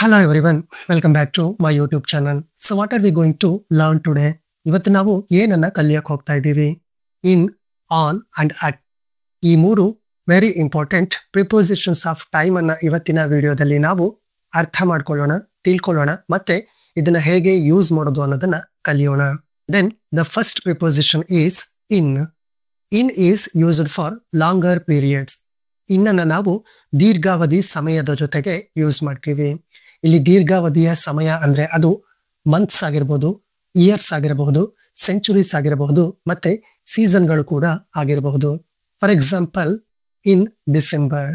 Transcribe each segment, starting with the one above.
Hello everyone, welcome back to my YouTube channel. So what are we going to learn today? ಇವತ್ತು ನಾವು ಏನನ್ನ ಕಲಿಯಕ್ಕೆ ಹೋಗ್ತಾ ಇದ್ದೀವಿ? In, on and at. ಈ ಮೂರು very important prepositions of time ಅನ್ನ ಇವತ್ತಿನ ವಿಡಿಯೋದಲ್ಲಿ ನಾವು ಅರ್ಥ ಮಾಡ್ಕೊಳ್ಳೋಣ, ತಿಳ್ಕೊಳ್ಳೋಣ ಮತ್ತೆ ಇದನ್ನ ಹೇಗೆ ಯೂಸ್ ಮಾಡೋದು ಅನ್ನೋದನ್ನ ಕಲಿಯೋಣ. Then the first preposition is in. In is used for longer periods. ಇನ್ನನ್ನ ನಾವು ದೀರ್ಘಾವಧಿ ಸಮಯದ ಜೊತೆಗೆ ಯೂಸ್ ಮಾಡ್ತೀವಿ. ಇಲ್ಲಿ ದೀರ್ಘಾವಧಿಯ ಸಮಯ ಅಂದ್ರೆ ಅದು ಮಂತ್ಸ್ ಆಗಿರಬಹುದು, ಇಯರ್ಸ್ ಆಗಿರಬಹುದು, ಸೆಂಚುರೀಸ್ ಆಗಿರಬಹುದು ಮತ್ತೆ ಸೀಸನ್ಗಳು ಕೂಡ ಆಗಿರಬಹುದು. For example, in December,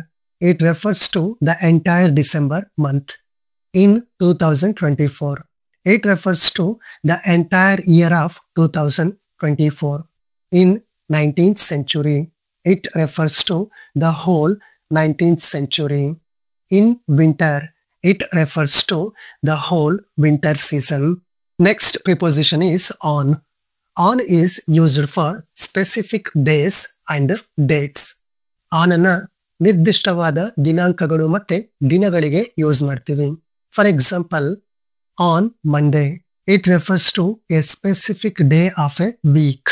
it refers to the entire December month. In 2024, it refers to the entire year of 2024. In 19th century, it refers to the whole 19th century. In winter, it refers to the whole winter season. Next preposition is on. On is used for specific days and dates. On ಅನ್ನ ನಿರ್ದಿಷ್ಟವಾದ ದಿನಾಂಕಗಳು ಮತ್ತೆ ದಿನಗಳಿಗೆ use ಮಾಡ್ತೀವಿ. For example, on Monday, it refers to a specific day of a week.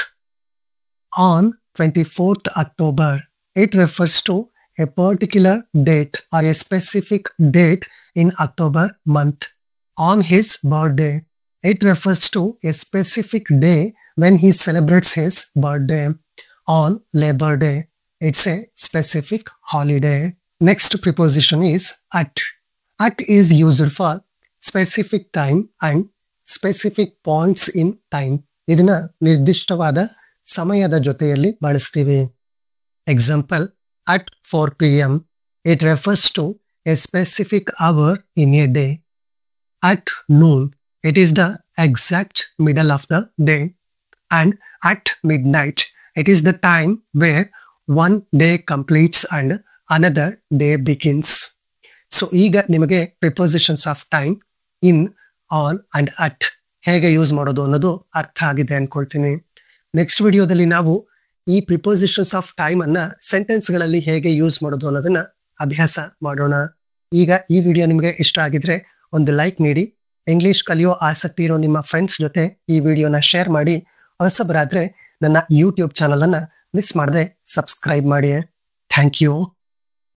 On 24th October, it refers to a particular date or a specific date in October month. On his birthday, it refers to a specific day when he celebrates his birthday. On Labor Day, it's a specific holiday. Next preposition is at. At is used for specific time and specific points in time. ಇದನ್ನ ನಿರ್ದಿಷ್ಟವಾದ ಸಮಯದ ಜೊತೆಯಲ್ಲಿ ಬಳಸ್ತೀವಿ. Example, at 4 p.m. it refers to a specific hour in a day. At noon, it is the exact middle of the day. And at midnight, it is the time where one day completes and another day begins. So ಈಗ ನಿಮಗೆ prepositions of time in, on and at ಹೇಗೆ use ಮಾಡೋದು ಅನ್ನೋದು ಅರ್ಥ ಆಗಿದೆ ಅನ್ಕೊಳ್ತೀನಿ. Next ವಿಡಿಯೋದಲ್ಲಿ ನಾವು ಈ ಪ್ರಿಪೋಸಿಷನ್ಸ್ ಆಫ್ ಟೈಮ್ ಅನ್ನ ಸೆಂಟೆನ್ಸ್ ಗಳಲ್ಲಿ ಹೇಗೆ ಯೂಸ್ ಮಾಡೋದು ಅನ್ನೋದನ್ನ ಅಭ್ಯಾಸ ಮಾಡೋಣ. ಈಗ ಈ ವಿಡಿಯೋ ನಿಮಗೆ ಇಷ್ಟ ಆಗಿದ್ರೆ ಒಂದು ಲೈಕ್ ನೀಡಿ, ಇಂಗ್ಲಿಷ್ ಕಲಿಯೋ ಆಸಕ್ತಿ ಇರೋ ನಿಮ್ಮ ಫ್ರೆಂಡ್ಸ್ ಜೊತೆ ಈ ವಿಡಿಯೋನ ಶೇರ್ ಮಾಡಿ, ಹೊಸಬರಾದ್ರೆ ನನ್ನ ಯೂಟ್ಯೂಬ್ ಚಾನಲ್ ಅನ್ನ ಮಿಸ್ ಮಾಡದೆ ಸಬ್ಸ್ಕ್ರೈಬ್ ಮಾಡಿ. Thank you.